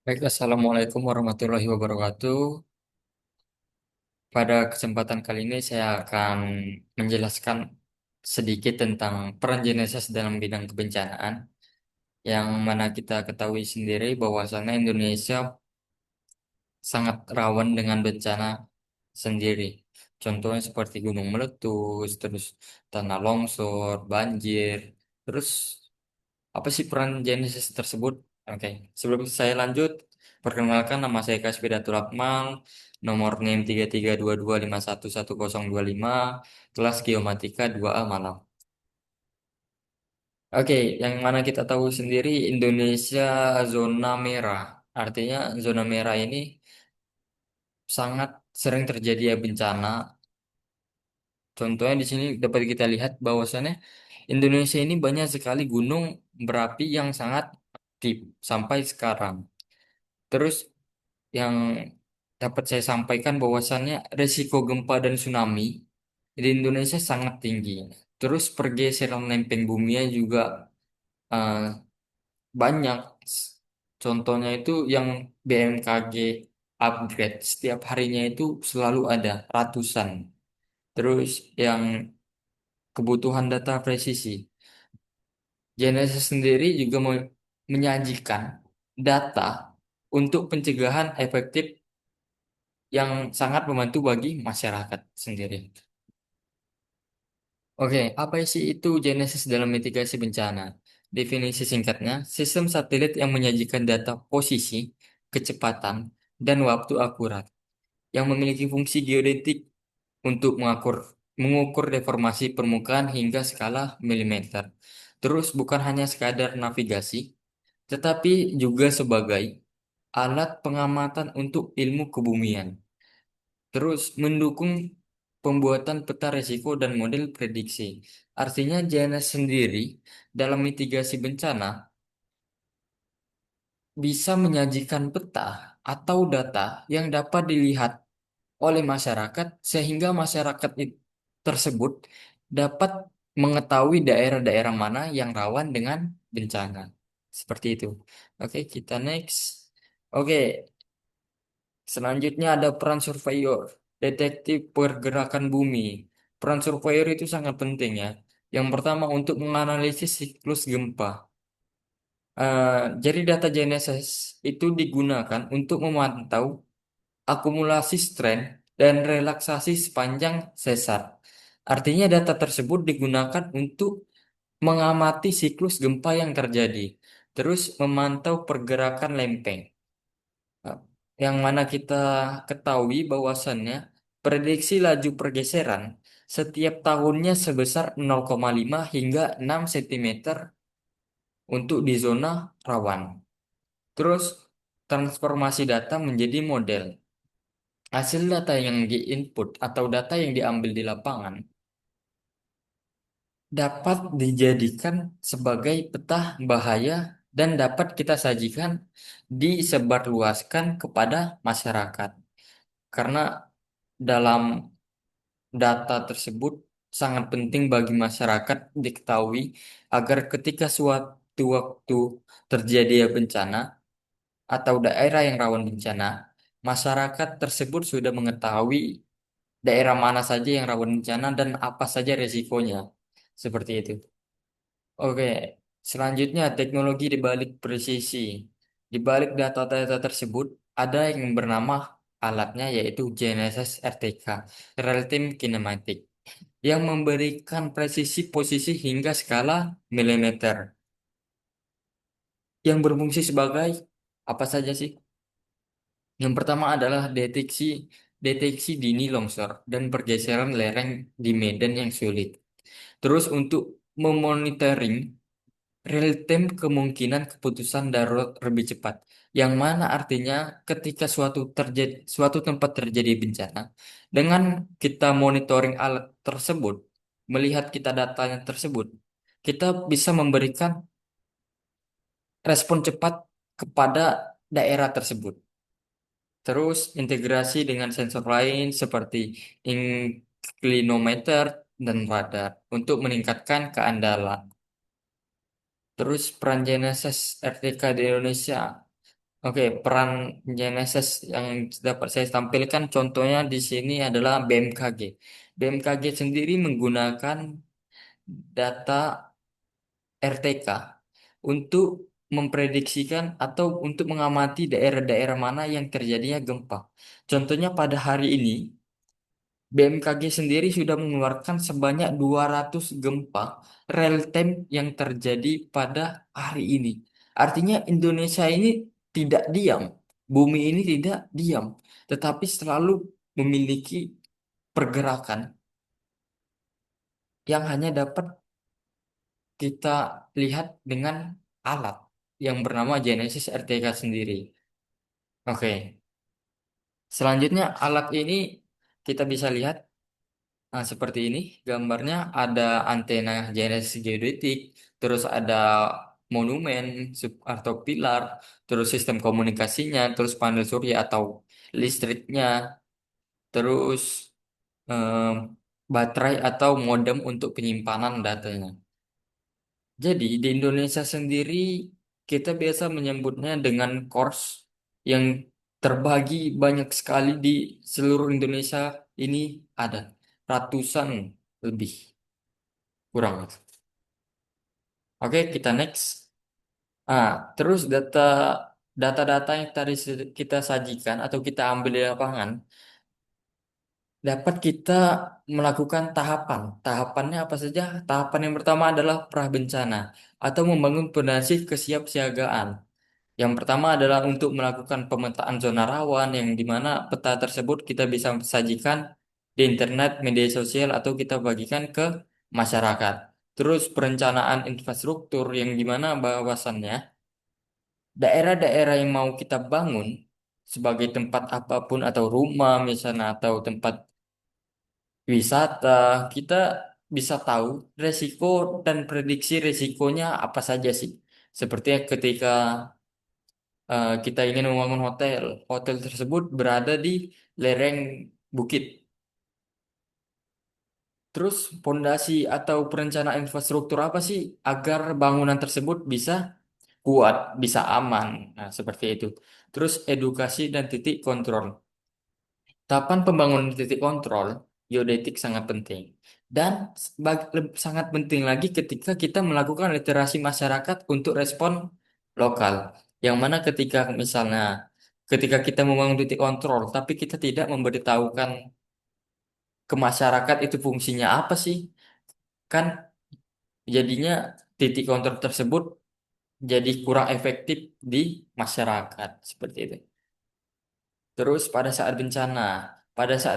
Baik, Assalamualaikum warahmatullahi wabarakatuh. Pada kesempatan kali ini saya akan menjelaskan sedikit tentang peran Genesis dalam bidang kebencanaan, yang mana kita ketahui sendiri bahwasannya Indonesia sangat rawan dengan bencana sendiri. Contohnya seperti gunung meletus, terus tanah longsor, banjir, terus apa sih peran Genesis tersebut? Oke, sebelum saya lanjut, perkenalkan nama saya Kasbi Datul Akmal, nomor NIM 3322511025, kelas Geomatika 2A Malang. Oke, yang mana kita tahu sendiri Indonesia zona merah. Artinya zona merah ini sangat sering terjadi ya bencana. Contohnya di sini dapat kita lihat bahwasannya Indonesia ini banyak sekali gunung berapi yang sangat aktif sampai sekarang. Terus yang dapat saya sampaikan bahwasannya resiko gempa dan tsunami di Indonesia sangat tinggi. Terus pergeseran lempeng bumi juga eh, banyak. Contohnya itu yang BMKG upgrade setiap harinya itu selalu ada ratusan. Terus yang kebutuhan data presisi. Genesis sendiri juga menyajikan data untuk pencegahan efektif yang sangat membantu bagi masyarakat sendiri. Oke, apa sih itu Genesis dalam mitigasi bencana? Definisi singkatnya, sistem satelit yang menyajikan data posisi, kecepatan, dan waktu akurat, yang memiliki fungsi geodetik untuk mengukur deformasi permukaan hingga skala milimeter. Terus bukan hanya sekadar navigasi, tetapi juga sebagai alat pengamatan untuk ilmu kebumian. Terus mendukung pembuatan peta risiko dan model prediksi. Artinya JNS sendiri dalam mitigasi bencana bisa menyajikan peta atau data yang dapat dilihat oleh masyarakat sehingga tersebut dapat mengetahui daerah-daerah mana yang rawan dengan bencana. Seperti itu. Oke, kita next. Oke, selanjutnya ada peran surveyor, detektif pergerakan bumi. Peran surveyor itu sangat penting ya. Yang pertama untuk menganalisis siklus gempa. Eh, jadi data GNSS itu digunakan untuk memantau akumulasi strain dan relaksasi sepanjang sesar. Artinya data tersebut digunakan untuk mengamati siklus gempa yang terjadi, terus memantau pergerakan lempeng. Nah, yang mana kita ketahui bahwasannya prediksi laju pergeseran setiap tahunnya sebesar 0,5 hingga 6 cm untuk di zona rawan. Terus transformasi data menjadi model. Hasil data yang diinput atau data yang diambil di lapangan dapat dijadikan sebagai peta bahaya dan dapat kita sajikan disebarluaskan kepada masyarakat. Karena dalam data tersebut sangat penting bagi masyarakat diketahui agar ketika suatu waktu terjadi bencana atau daerah yang rawan bencana, masyarakat tersebut sudah mengetahui daerah mana saja yang rawan bencana dan apa saja resikonya. Seperti itu. Oke, selanjutnya teknologi di balik presisi. Di balik data-data tersebut ada yang bernama alatnya yaitu GNSS RTK, Real Time Kinematic, yang memberikan presisi posisi hingga skala milimeter, yang berfungsi sebagai apa saja sih? Yang pertama adalah deteksi dini longsor dan pergeseran lereng di medan yang sulit. Terus untuk memonitoring real-time kemungkinan keputusan darurat lebih cepat. Yang mana artinya ketika suatu tempat terjadi bencana, dengan kita monitoring alat tersebut, melihat kita datanya tersebut, kita bisa memberikan respon cepat kepada daerah tersebut. Terus integrasi dengan sensor lain seperti inclinometer dan radar untuk meningkatkan keandalan. Terus peran GNSS RTK di Indonesia. Oke, peran GNSS yang dapat saya tampilkan contohnya di sini adalah BMKG. BMKG sendiri menggunakan data RTK untuk memprediksikan atau untuk mengamati daerah-daerah mana yang terjadinya gempa. Contohnya pada hari ini, BMKG sendiri sudah mengeluarkan sebanyak 200 gempa real time yang terjadi pada hari ini. Artinya Indonesia ini tidak diam, bumi ini tidak diam, tetapi selalu memiliki pergerakan yang hanya dapat kita lihat dengan alat yang bernama Genesis RTK sendiri. Oke, selanjutnya alat ini kita bisa lihat seperti ini. Gambarnya ada antena Genesis geodetik, terus ada monumen atau pilar, terus sistem komunikasinya, terus panel surya atau listriknya, terus em, baterai atau modem untuk penyimpanan datanya. Jadi di Indonesia sendiri kita biasa menyebutnya dengan kors yang terbagi banyak sekali di seluruh Indonesia ini ada ratusan lebih kurang. Oke, kita next. Terus data-data yang tadi kita sajikan atau kita ambil di lapangan dapat kita melakukan tahapan. Tahapannya apa saja? Tahapan yang pertama adalah prabencana atau membangun fondasi kesiapsiagaan. Yang pertama adalah untuk melakukan pemetaan zona rawan yang di mana peta tersebut kita bisa sajikan di internet, media sosial atau kita bagikan ke masyarakat. Terus perencanaan infrastruktur yang di mana bahwasannya daerah-daerah yang mau kita bangun sebagai tempat apapun atau rumah misalnya atau tempat wisata, kita bisa tahu resiko dan prediksi resikonya apa saja sih. Seperti ketika kita ingin membangun hotel. Hotel tersebut berada di lereng bukit. Terus pondasi atau perencanaan infrastruktur apa sih agar bangunan tersebut bisa kuat, bisa aman. Nah, seperti itu. Terus edukasi dan titik kontrol. Tahapan pembangunan titik kontrol geodetik sangat penting. Dan sangat penting lagi ketika kita melakukan literasi masyarakat untuk respon lokal. Yang mana ketika kita membangun titik kontrol, tapi kita tidak memberitahukan ke masyarakat itu fungsinya apa sih, kan jadinya titik kontrol tersebut jadi kurang efektif di masyarakat seperti itu. Terus pada saat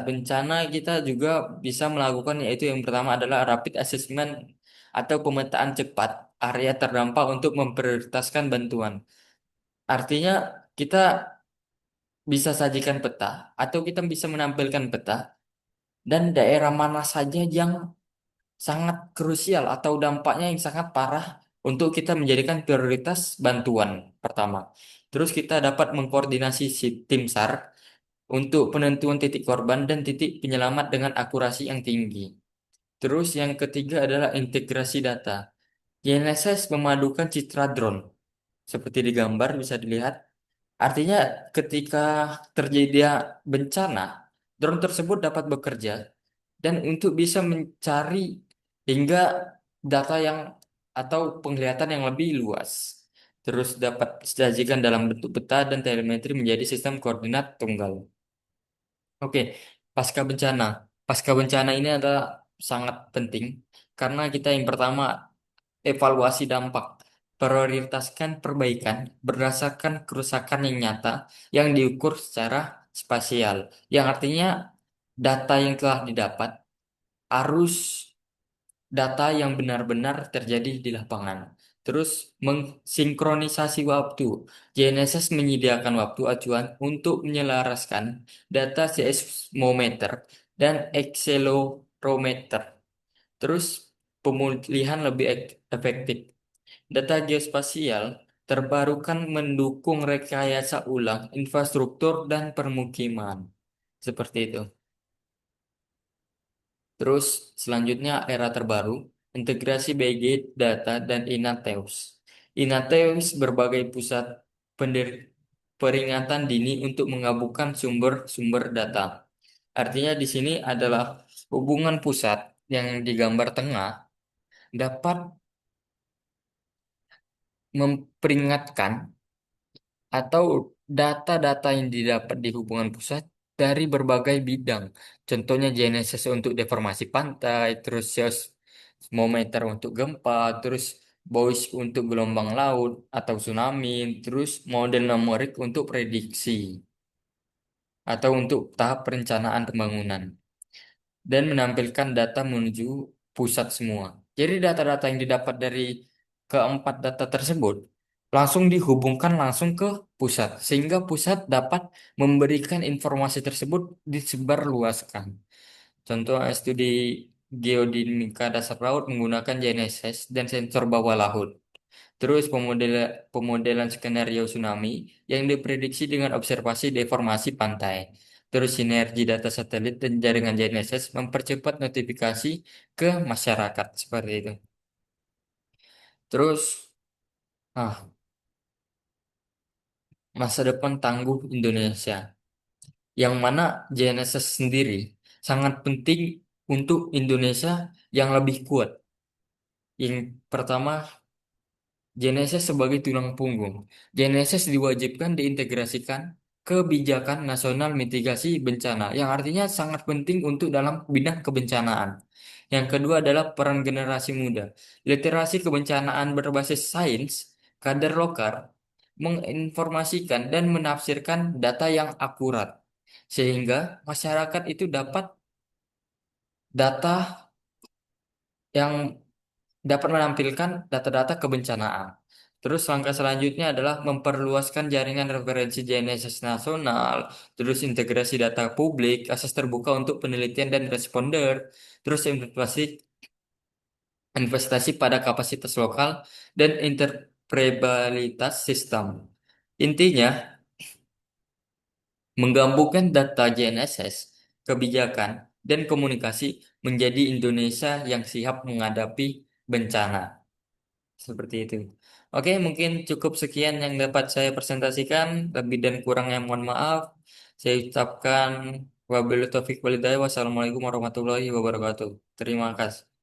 bencana kita juga bisa melakukan yaitu yang pertama adalah rapid assessment atau pemetaan cepat area terdampak untuk memprioritaskan bantuan. Artinya kita bisa sajikan peta atau kita bisa menampilkan peta dan daerah mana saja yang sangat krusial atau dampaknya yang sangat parah untuk kita menjadikan prioritas bantuan pertama. Terus kita dapat mengkoordinasi si tim SAR untuk penentuan titik korban dan titik penyelamat dengan akurasi yang tinggi. Terus yang ketiga adalah integrasi data. GNSS memadukan citra drone. Seperti di gambar bisa dilihat. Artinya ketika terjadi bencana, drone tersebut dapat bekerja dan untuk bisa mencari hingga data yang atau penglihatan yang lebih luas. Terus dapat disajikan dalam bentuk peta dan telemetri menjadi sistem koordinat tunggal. Oke, pasca bencana. Pasca bencana ini adalah sangat penting karena kita yang pertama evaluasi dampak, prioritaskan perbaikan berdasarkan kerusakan yang nyata yang diukur secara spasial. Yang artinya data yang telah didapat harus data yang benar-benar terjadi di lapangan. Terus mengsinkronisasi waktu. GNSS menyediakan waktu acuan untuk menyelaraskan data seismometer dan accelerometer. Terus pemulihan lebih efektif. Data geospasial terbarukan mendukung rekayasa ulang infrastruktur dan permukiman. Seperti itu. Terus selanjutnya era terbaru, integrasi BG data dan Inateus. Inateus berbagai pusat peringatan dini untuk mengabulkan sumber-sumber data. Artinya di sini adalah hubungan pusat yang digambar tengah dapat memperingatkan atau data-data yang didapat di hubungan pusat dari berbagai bidang. Contohnya GNSS untuk deformasi pantai, terus seismometer untuk gempa, terus buoy untuk gelombang laut atau tsunami, terus model numerik untuk prediksi atau untuk tahap perencanaan pembangunan dan menampilkan data menuju pusat semua. Jadi data-data yang didapat dari keempat data tersebut langsung dihubungkan langsung ke pusat, sehingga pusat dapat memberikan informasi tersebut disebarluaskan. Contoh studi geodinamika dasar laut menggunakan GNSS dan sensor bawah laut. Terus pemodelan skenario tsunami yang diprediksi dengan observasi deformasi pantai. Terus sinergi data satelit dan jaringan GNSS mempercepat notifikasi ke masyarakat seperti itu. Terus, masa depan tangguh Indonesia, yang mana GNSS sendiri sangat penting untuk Indonesia yang lebih kuat. Yang pertama, GNSS sebagai tulang punggung. GNSS diwajibkan diintegrasikan kebijakan nasional mitigasi bencana, yang artinya sangat penting untuk dalam bidang kebencanaan. Yang kedua adalah peran generasi muda. Literasi kebencanaan berbasis sains, kader lokal, menginformasikan dan menafsirkan data yang akurat. Sehingga masyarakat itu dapat data yang dapat menampilkan data-data kebencanaan. Terus langkah selanjutnya adalah memperluaskan jaringan referensi GNSS nasional, terus integrasi data publik, akses terbuka untuk penelitian dan responder, terus investasi pada kapasitas lokal dan interoperabilitas sistem. Intinya, menggabungkan data GNSS, kebijakan, dan komunikasi menjadi Indonesia yang siap menghadapi bencana. Seperti itu. Oke, mungkin cukup sekian yang dapat saya presentasikan. Lebih dan kurangnya mohon maaf. Saya ucapkan wabillahi taufiq walhidayah. Wassalamualaikum warahmatullahi wabarakatuh. Terima kasih.